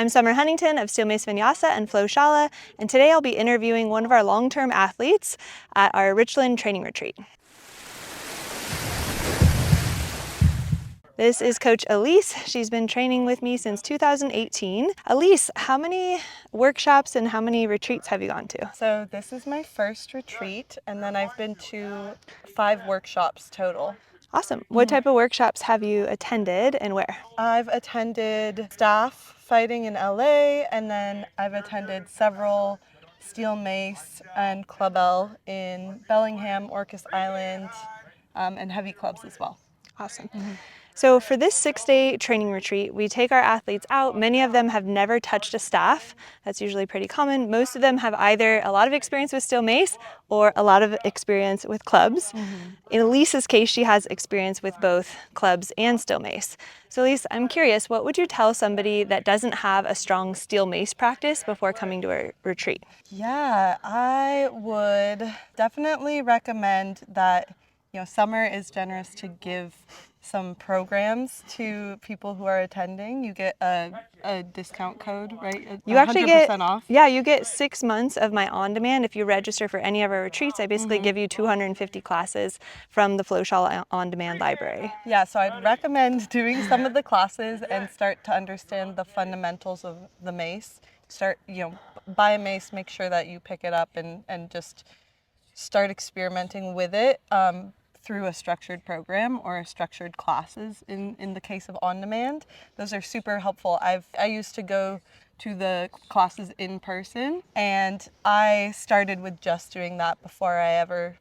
I'm Summer Huntington of Steel Mace Vinyasa and Shala, and today I'll be interviewing one of our long-term athletes at our Richland training retreat. This is Coach Elise. She's been training with me since 2018. Elise, how many workshops and how many retreats have you gone to? So this is my first retreat, and then I've been to 5 workshops total. Awesome. What type of workshops have you attended and where? I've attended staff fighting in LA, and then I've attended several steel mace and club L in Bellingham, Orcas Island, and heavy clubs as well. Awesome. So for this 6-day training retreat, we take our athletes out. Many of them have never touched a staff. That's usually pretty common. Most of them have either a lot of experience with steel mace or a lot of experience with clubs. In Elise's case, she has experience with both clubs and steel mace. So Elise, I'm curious, what would you tell somebody that doesn't have a strong steel mace practice before coming to a retreat? Yeah, I would definitely recommend that, Summer is generous to give some programs to people who are attending. You get a discount code, right? You actually 100% get, off. yeah, you get 6 months of my on-demand. If you register for any of our retreats, I basically give you 250 classes from the Shala on-demand library. Yeah, so I'd recommend doing some of the classes and start to understand the fundamentals of the mace. Start, buy a mace, make sure that you pick it up and just start experimenting with it through a structured program or structured classes in the case of on-demand. Those are super helpful. I used to go to the classes in person, and I started with just doing that before I ever,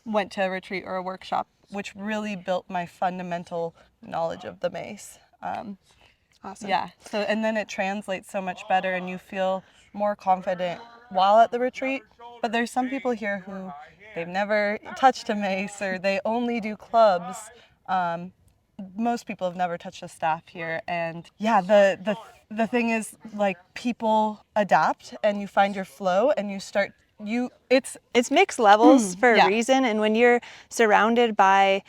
went to a retreat or a workshop, which really built my fundamental knowledge of the mace. Awesome. Yeah, so and then it translates so much better and you feel more confident while at the retreat. But there's some people here who they've never touched a mace or they only do clubs. Most people have never touched a staff here, and yeah, the thing is, like, people adapt and you find your flow and you start it's mixed levels for yeah. a reason, and when you're surrounded by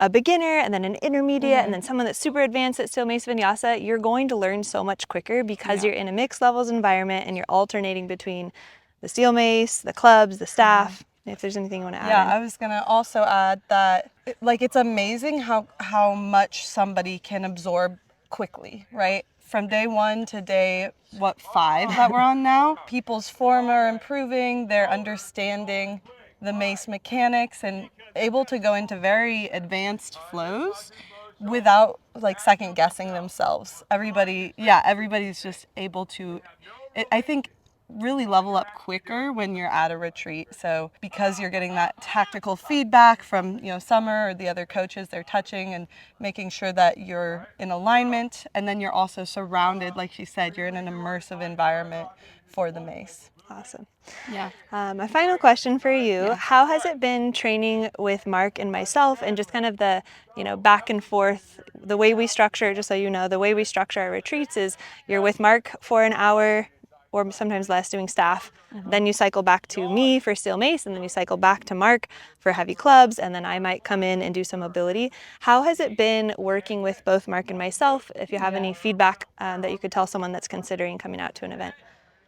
a beginner and then an intermediate and then someone that's super advanced at steel mace vinyasa, you're going to learn so much quicker because you're in a mixed levels environment and you're alternating between the steel mace, the clubs, the staff. If there's anything you want to add. Yeah, I was gonna also add that it's amazing how much somebody can absorb quickly, right? From day 1 to day 5 that we're on now, people's form are improving, they're understanding the mace mechanics and able to go into very advanced flows without second guessing themselves. Everybody's just able to, I think, really level up quicker when you're at a retreat. So because you're getting that tactical feedback from Summer or the other coaches, they're touching and making sure that you're in alignment, and then you're also surrounded, like she said, you're in an immersive environment for the mace. Awesome. Yeah. My final question for you, how has it been training with Mark and myself and just kind of the, back and forth, the way we structure, just so you know, the way we structure our retreats is you're with Mark for an hour or sometimes less doing staff. Then you cycle back to me for steel mace, and then you cycle back to Mark for heavy clubs, and then I might come in and do some mobility. How has it been working with both Mark and myself? If you have any feedback that you could tell someone that's considering coming out to an event.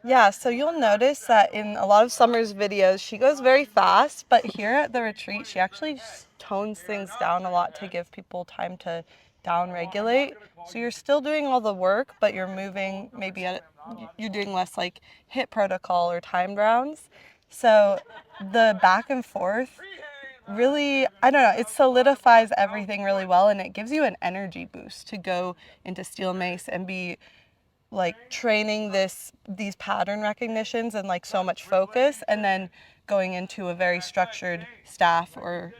Yeah, so you'll notice that in a lot of Summer's videos, she goes very fast, but here at the retreat, she actually tones things down a lot to give people time to down-regulate. So you're still doing all the work, but you're moving you're doing less HIIT protocol or timed rounds. So the back and forth really, I don't know, it solidifies everything really well, and it gives you an energy boost to go into steel mace and be training these pattern recognitions and so much focus, and then going into a very structured staff or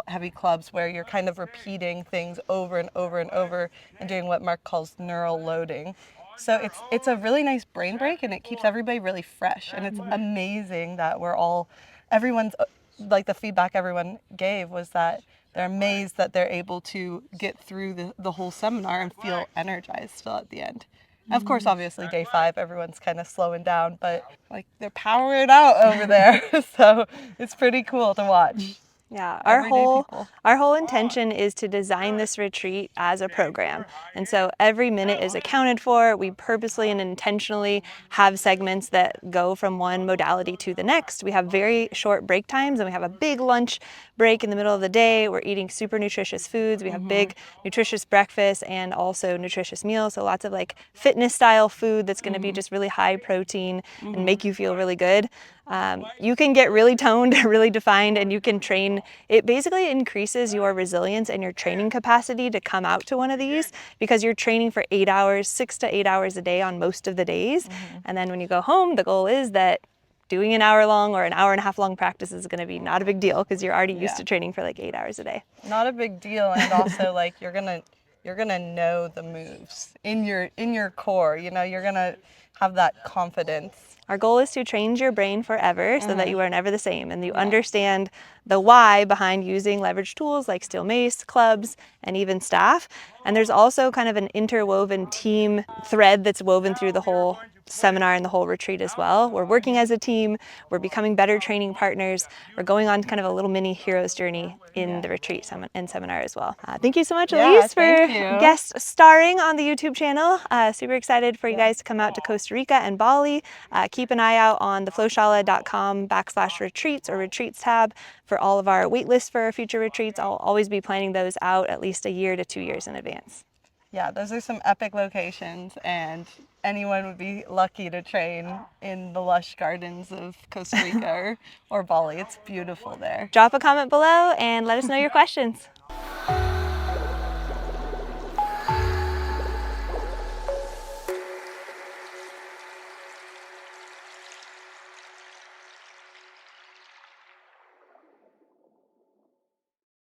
heavy clubs where you're kind of repeating things over and over and over and doing what Mark calls neural loading. So it's a really nice brain break, and it keeps everybody really fresh, and it's amazing that everyone's the feedback everyone gave was that they're amazed that they're able to get through the whole seminar and feel energized still at the end. Of course, obviously, day 5, everyone's kind of slowing down, but they're powering out over there. So it's pretty cool to watch. Yeah, everyday people. our whole intention is to design this retreat as a program. And so every minute is accounted for. We purposely and intentionally have segments that go from one modality to the next. We have very short break times and we have a big lunch break in the middle of the day. We're eating super nutritious foods. We have big nutritious breakfasts and also nutritious meals. So lots of like fitness style food that's going to be just really high protein and make you feel really good. You can get really toned, really defined, and you can train. It basically increases your resilience and your training capacity to come out to one of these because you're training for 8 hours, 6 to 8 hours a day on most of the days. And then when you go home, the goal is that doing an hour long or an hour and a half long practice is going to be not a big deal because you're already used to training for like 8 hours a day. Not a big deal, and also like you're gonna know the moves in your core. You know, you're gonna have that confidence. Our goal is to train your brain forever so that you are never the same and you understand the why behind using leverage tools like steel mace, clubs, and even staff. And there's also kind of an interwoven team thread that's woven through the whole seminar and the whole retreat as well. We're working as a team, we're becoming better training partners, we're going on kind of a little mini hero's journey in the retreat and seminar as well. Thank you so much, Elise, for guest starring on the YouTube channel. Super excited for you guys to come out to Costa Rica and Bali. Keep an eye out on the flowshala.com/retreats or retreats tab for all of our wait lists for our future retreats. I'll always be planning those out at least a year to 2 years in advance. Yeah, those are some epic locations, and anyone would be lucky to train in the lush gardens of Costa Rica or Bali. It's beautiful there. Drop a comment below and let us know your questions.